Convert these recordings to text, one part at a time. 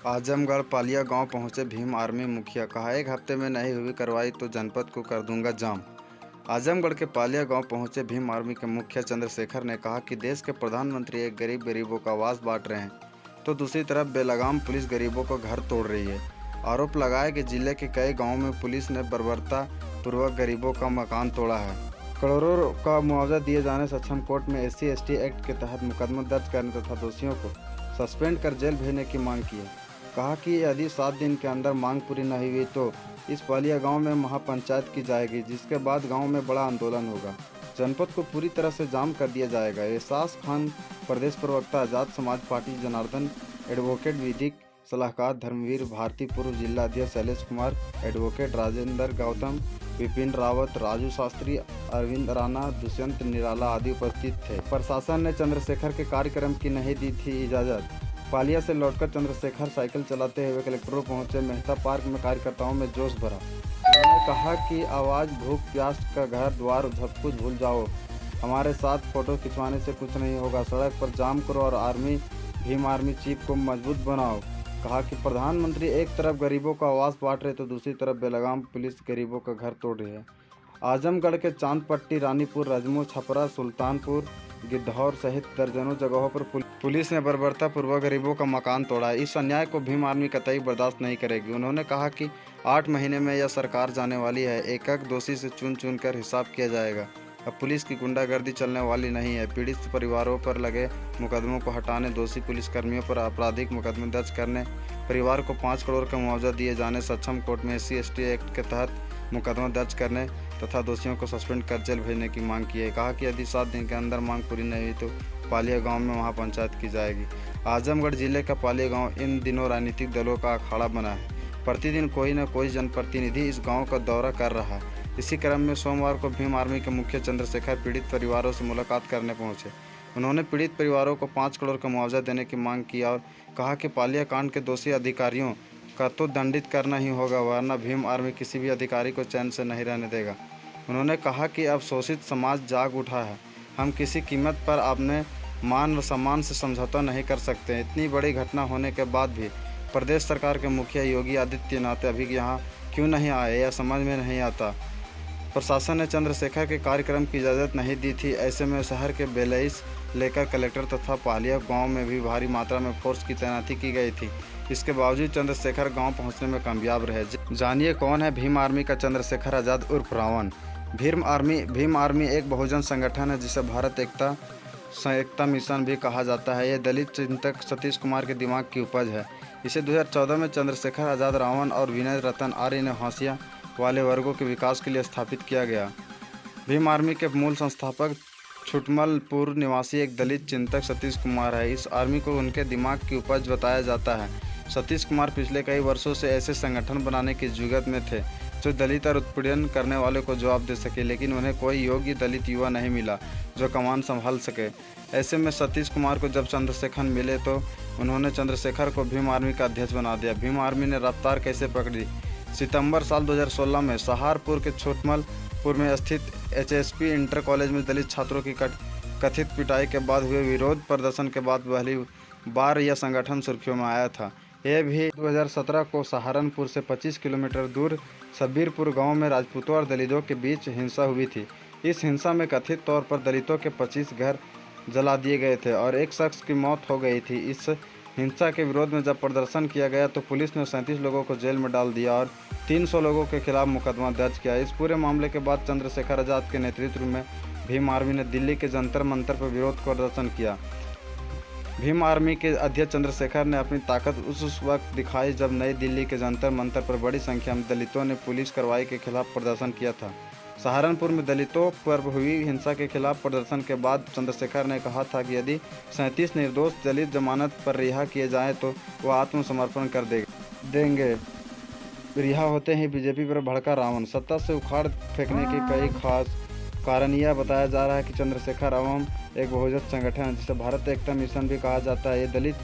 आजमगढ़ पालिया गांव पहुंचे भीम आर्मी मुखिया, कहा एक हफ्ते में नहीं हुई कार्रवाई तो जनपद को कर दूंगा जाम। आजमगढ़ के पालिया गांव पहुंचे भीम आर्मी के मुखिया चंद्रशेखर ने कहा कि देश के प्रधानमंत्री एक गरीबों का आवास बांट रहे हैं तो दूसरी तरफ बेलगाम पुलिस गरीबों को घर तोड़ रही है। आरोप लगाया कि जिले के कई गाँवों में पुलिस ने बर्बरता पूर्वक गरीबों का मकान तोड़ा है। करोड़ों का मुआवजा दिए जाने सक्षम कोर्ट में SC/ST एक्ट के तहत मुकदमा दर्ज करने तथा दोषियों को सस्पेंड कर जेल भेजने की मांग की है। कहा कि यदि 7 दिन के अंदर मांग पूरी नहीं हुई तो इस पालिया गांव में महापंचायत की जाएगी, जिसके बाद गांव में बड़ा आंदोलन होगा। जनपद को पूरी तरह से जाम कर दिया जाएगा। एहसास खान, प्रदेश प्रवक्ता आज़ाद समाज पार्टी जनार्दन, एडवोकेट विधिक सलाहकार धर्मवीर भारती, पूर्व जिला अध्यक्ष शैलेश कुमार, एडवोकेट राजेंद्र गौतम, विपिन रावत, राजू शास्त्री, अरविंद राणा, दुष्यंत निराला आदि उपस्थित थे। प्रशासन ने चंद्रशेखर के कार्यक्रम की नहीं दी थी इजाज़त। पालिया से लौटकर चंद्रशेखर साइकिल चलाते हुए कलेक्ट्रेट पहुंचे। मेहता पार्क में कार्यकर्ताओं में जोश भरा। उन्होंने कहा कि आवाज़, भूख प्यास का घर द्वार सब कुछ भूल जाओ, हमारे साथ फोटो खिंचवाने से कुछ नहीं होगा। सड़क पर जाम करो और भीम आर्मी चीफ को मजबूत बनाओ। कहा कि प्रधानमंत्री एक तरफ गरीबों का आवास बांट रहे तो दूसरी तरफ बेलगाम पुलिस गरीबों का घर तोड़ रही है। आजमगढ़ के चांदपट्टी, रानीपुर, रजमो, छपरा, सुल्तानपुर, गिद्धौर सहित दर्जनों जगहों पर पुलिस ने बर्बरता पूर्वक गरीबों का मकान तोड़ा है। इस अन्याय को भीम आर्मी कतई बर्दाश्त नहीं करेगी। उन्होंने कहा कि 8 महीने में यह सरकार जाने वाली है। एक दोषी से चुन कर हिसाब किया जाएगा। अब पुलिस की गुंडागर्दी चलने वाली नहीं है। पीड़ित परिवारों पर लगे मुकदमों को हटाने, दोषी पुलिसकर्मियों पर आपराधिक मुकदमे दर्ज करने, परिवार को 5 करोड़ का मुआवजा दिए जाने, सक्षम कोर्ट में SC/ST एक्ट के तहत मुकदमा दर्ज करने तथा दोषियों को सस्पेंड कर जेल भेजने की मांग की है। कहा कि यदि 7 दिन के अंदर मांग पूरी नहीं हुई तो पालिया गांव में महापंचायत की जाएगी। आजमगढ़ जिले का पालिया गांव इन दिनों राजनीतिक दलों का अखाड़ा बना है। प्रतिदिन कोई न कोई जनप्रतिनिधि इस गांव का दौरा कर रहा है। इसी क्रम में सोमवार को भीम आर्मी के मुखिया चंद्रशेखर पीड़ित परिवारों से मुलाकात करने पहुंचे। उन्होंने पीड़ित परिवारों को 5 करोड़ का मुआवजा देने की मांग की और कहा कि पालिया कांड के दोषी अधिकारियों का तो दंडित करना ही होगा, वरना भीम आर्मी किसी भी अधिकारी को चैन से नहीं रहने देगा। उन्होंने कहा कि अब शोषित समाज जाग उठा है। हम किसी कीमत पर अपने मान व सम्मान से समझौता नहीं कर सकते। इतनी बड़ी घटना होने के बाद भी प्रदेश सरकार के मुखिया योगी आदित्यनाथ अभी यहाँ क्यों नहीं आए, यह समझ में नहीं आता। प्रशासन ने चंद्रशेखर के कार्यक्रम की इजाज़त नहीं दी थी। ऐसे में शहर के बेलईस लेकर कलेक्टर तथा पालिया गांव में भी भारी मात्रा में फोर्स की तैनाती की गई थी। इसके बावजूद चंद्रशेखर गांव पहुंचने में कामयाब रहे। जानिए कौन है भीम आर्मी का चंद्रशेखर आज़ाद उर्फ रावण। भीम आर्मी एक बहुजन संगठन है जिसे भारत एकता मिशन भी कहा जाता है। यह दलित चिंतक सतीश कुमार के दिमाग की उपज है। इसे 2014 में चंद्रशेखर आज़ाद, रावण और विनय रतन आर्य ने हाशिया वाले वर्गों के विकास के लिए स्थापित किया गया। भीम आर्मी के मूल संस्थापक छुटमलपुर निवासी एक दलित चिंतक सतीश कुमार है। इस आर्मी को उनके दिमाग की उपज बताया जाता है। सतीश कुमार पिछले कई वर्षों से ऐसे संगठन बनाने की जुगत में थे जो दलित और उत्पीड़न करने वाले को जवाब दे सके, लेकिन उन्हें कोई योग्य दलित युवा नहीं मिला जो कमान संभाल सके। ऐसे में सतीश कुमार को जब चंद्रशेखर मिले तो उन्होंने चंद्रशेखर को भीम आर्मी का अध्यक्ष बना दिया। भीम आर्मी ने रफ्तार कैसे पकड़ी? सितंबर साल 2016 में सहारपुर के छोटमलपुर में स्थित HSP इंटर कॉलेज में दलित छात्रों की कथित पिटाई के बाद हुए विरोध प्रदर्शन के बाद पहली बार यह संगठन सुर्खियों में आया था। यह भी 2017 को सहारनपुर से 25 किलोमीटर दूर सबीरपुर गांव में राजपूतों और दलितों के बीच हिंसा हुई थी। इस हिंसा में कथित तौर पर दलितों के 25 घर जला दिए गए थे और एक शख्स की मौत हो गई थी। इस हिंसा के विरोध में जब प्रदर्शन किया गया तो पुलिस ने 37 लोगों को जेल में डाल दिया और 300 लोगों के खिलाफ मुकदमा दर्ज किया। इस पूरे मामले के बाद चंद्रशेखर आज़ाद के नेतृत्व में भीम आर्मी ने दिल्ली के जंतर मंतर पर विरोध प्रदर्शन किया। भीम आर्मी के अध्यक्ष चंद्रशेखर ने अपनी ताकत उस वक्त दिखाई जब नई दिल्ली के जंतर मंतर पर बड़ी संख्या में दलितों ने पुलिस कार्रवाई के खिलाफ प्रदर्शन किया था। सहारनपुर में दलितों पर हुई हिंसा के खिलाफ प्रदर्शन के बाद चंद्रशेखर ने कहा था कि यदि 37 निर्दोष दलित जमानत पर रिहा किए जाएं तो वह आत्मसमर्पण कर देंगे। रिहा होते ही बीजेपी पर भड़का रावण। सत्ता से उखाड़ फेंकने के कई खास कारण यह बताया जा रहा है कि चंद्रशेखर एवं एक बहुजन संगठन है जिसे भारत एकता मिशन भी कहा जाता है। ये दलित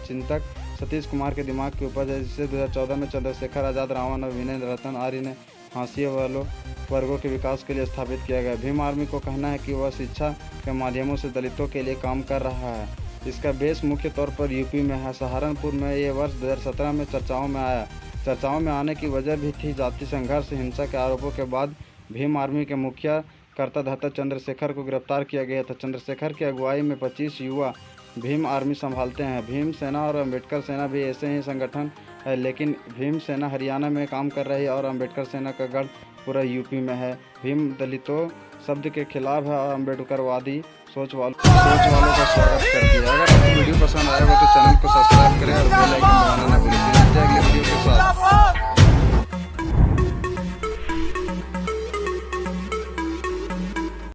चिंतक सतीश कुमार के दिमाग की उपज है जिसे 2014 में चंद्रशेखर आज़ाद, रावण और विनय रतन आर्य ने हाशिए वालों वर्गों के विकास के लिए स्थापित किया गया। भीम आर्मी को कहना है कि वह शिक्षा के माध्यमों से दलितों के लिए काम कर रहा है इसका बेस मुख्य तौर पर यूपी में है। सहारनपुर में ये वर्ष 2017 में चर्चाओं में आया। चर्चाओं में आने की वजह भी थी जाति संघर्ष, हिंसा के आरोपों के बाद भीम आर्मी के मुखिया कर्ता धर्ता चंद्रशेखर को गिरफ्तार किया गया था। चंद्रशेखर की अगुवाई में 25 युवा भीम आर्मी संभालते हैं। भीम सेना और अम्बेडकर सेना भी ऐसे ही संगठन है, लेकिन भीम सेना हरियाणा में काम कर रही है और अम्बेडकर सेना का गढ़ पूरा यूपी में है। भीम दलितों शब्द के खिलाफ है और अम्बेडकरवादी सोच वालों का स्वागत करती है। अगर आपको वीडियो पसंद आएगा तो